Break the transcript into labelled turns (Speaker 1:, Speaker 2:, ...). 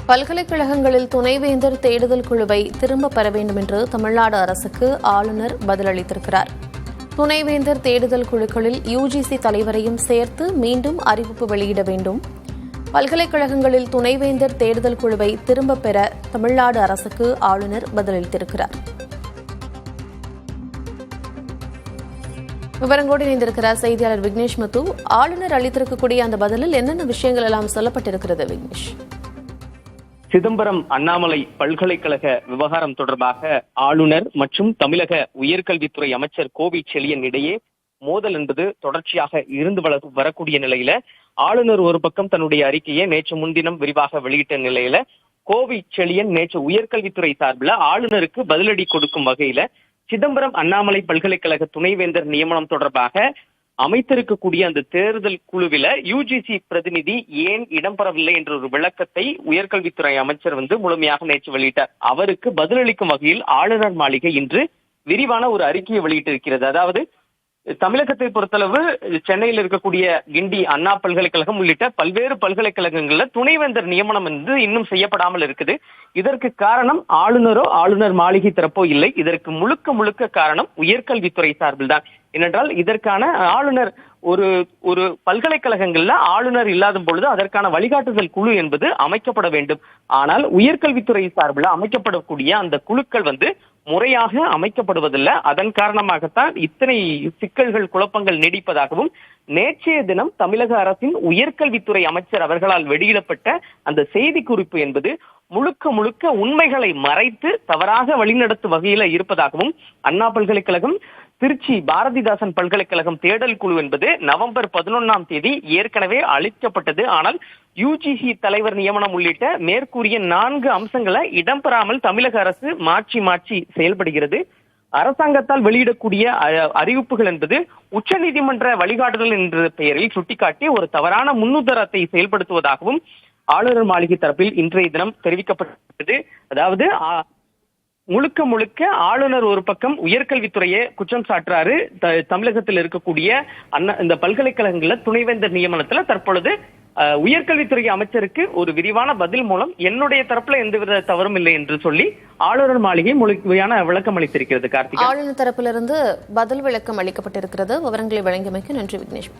Speaker 1: பல்கலைக்கழகங்களில் துணைவேந்தர் தேடுதல் குழுவை திரும்பப் பெற வேண்டும் என்று தமிழ்நாடு அரசுக்கு ஆளுநர் பதிலளித்திருக்கிறார். துணைவேந்தர் தேடுதல் குழுக்களில் யுஜிசி தலைவரையும் சேர்த்து மீண்டும் அறிவிப்பு வெளியிட வேண்டும். பல்கலைக்கழகங்களில் துணைவேந்தர் தேடுதல் குழுவை திரும்பப் பெற தமிழ்நாடு அரசுக்கு ஆளுநர் பதிலளித்திருக்கிறார். விவரங்களோடு இணைந்திருக்கிறார் செய்தியாளர் விக்னேஷ் முத்து. ஆளுநர் அளித்திருக்கக்கூடிய அந்த பதிலில் என்னென்ன விஷயங்கள் எல்லாம் சொல்லப்பட்டிருக்கிறது விக்னேஷ்?
Speaker 2: சிதம்பரம் அண்ணாமலை பல்கலைக்கழக விவகாரம் தொடர்பாக ஆளுநர் மற்றும் தமிழக உயர்கல்வித்துறை அமைச்சர் கோவி செழியன் இடையே மோதல் என்பது தொடர்ச்சியாக இருந்து வரக்கூடிய நிலையில ஆளுநர் ஒரு பக்கம் தன்னுடைய அறிக்கையை நேற்று முன்தினம் விரிவாக வெளியிட்ட நிலையில கோவி செழியன் நேற்று உயர்கல்வித்துறை சார்பில் ஆளுநருக்கு பதிலடி கொடுக்கும் வகையில சிதம்பரம் அண்ணாமலை பல்கலைக்கழக துணைவேந்தர் நியமனம் தொடர்பாக அமைத்திருக்கக்கூடிய அந்த தேர்தல் குழுவில யுஜிசி பிரதிநிதி ஏன் இடம்பெறவில்லை என்ற ஒரு விளக்கத்தை உயர்கல்வித்துறை அமைச்சர் முழுமையாக நேற்று வெளியிட்டார். அவருக்கு பதிலளிக்கும் வகையில் ஆளுநர் மாளிகை இன்று விரிவான ஒரு அறிக்கையை வெளியிட்டிருக்கிறது. அதாவது தமிழகத்தை பொறுத்தளவு சென்னையில் இருக்கக்கூடிய கிண்டி அண்ணா பல்கலைக்கழகம் உள்ளிட்ட பல்வேறு பல்கலைக்கழகங்கள்ல துணைவேந்தர் நியமனம் இன்னும் செய்யப்படாமல் இருக்குது. இதற்கு காரணம் ஆளுநரோ ஆளுநர் மாளிகை தரப்போ இல்லை. இதற்கு முழுக்க காரணம் உயர்கல்வித்துறை சார்பில் தான். ஏனென்றால் இதற்கான ஆளுநர் ஒரு பல்கலைக்கழகங்கள்ல ஆளுநர் இல்லாத பொழுது அதற்கான வழிகாட்டுதல் குழு என்பது அமைக்கப்பட வேண்டும். ஆனால் உயர்கல்வித்துறை சார்பில் அமைக்கப்படக்கூடிய அந்த குழுக்கள் முறையாக அமைக்கப்படுவதில்லை. அதன் காரணமாகத்தான் இத்தனை சிக்கல்கள் குழப்பங்கள் நீடிப்பதாகவும் நேற்றைய தினம் தமிழக அரசின் உயர்கல்வித்துறை அமைச்சர் அவர்களால் வெளியிடப்பட்ட அந்த செய்தி குறிப்பு என்பது முழுக்க உண்மைகளை மறைத்து தவறாக வழிநடத்தும் வகையில இருப்பதாகவும் அண்ணா பல்கலைக்கழகம் திருச்சி பாரதிதாசன் பல்கலைக்கழகம் தேடல் குழு என்பது நவம்பர் 11 ஏற்கனவே அளிக்கப்பட்டது. ஆனால் யுஜிசி தலைவர் நியமனம் உள்ளிட்ட மேற்கூறிய 4 அம்சங்களை இடம்பெறாமல் தமிழக அரசு மாற்றி செயல்படுகிறது. அரசாங்கத்தால் வெளியிடக்கூடிய அறிவிப்புகள் என்பது உச்சநீதிமன்ற வழிகாட்டுதல் என்ற பெயரில் சுட்டிக்காட்டி ஒரு தவறான முன்னுதாரணத்தை செயல்படுத்துவதாகவும் ஆளுநர் மாளிகை தரப்பில் இன்றைய தினம் தெரிவிக்கப்பட்டது. அதாவது முழுக்க ஆளுநர் ஒரு பக்கம் உயர்கல்வித்துறையை குற்றம் சாட்டுறாரு. தமிழகத்தில் இருக்கக்கூடிய இந்த பல்கலைக்கழகங்கள்ல துணைவேந்தர் நியமனத்துல தற்பொழுது உயர்கல்வித்துறை அமைச்சருக்கு ஒரு விரிவான பதில் மூலம் என்னுடைய தரப்புல எந்தவித தவறும் இல்லை என்று சொல்லி ஆளுநர் மாளிகை முழுமையான விளக்கம் அளித்திருக்கிறது. கார்த்திகா,
Speaker 1: ஆளுநர் தரப்பிலிருந்து பதில் விளக்கம் அளிக்கப்பட்டிருக்கிறது. விவரங்களை வழங்கியமைக்கு நன்றி விக்னேஷ்.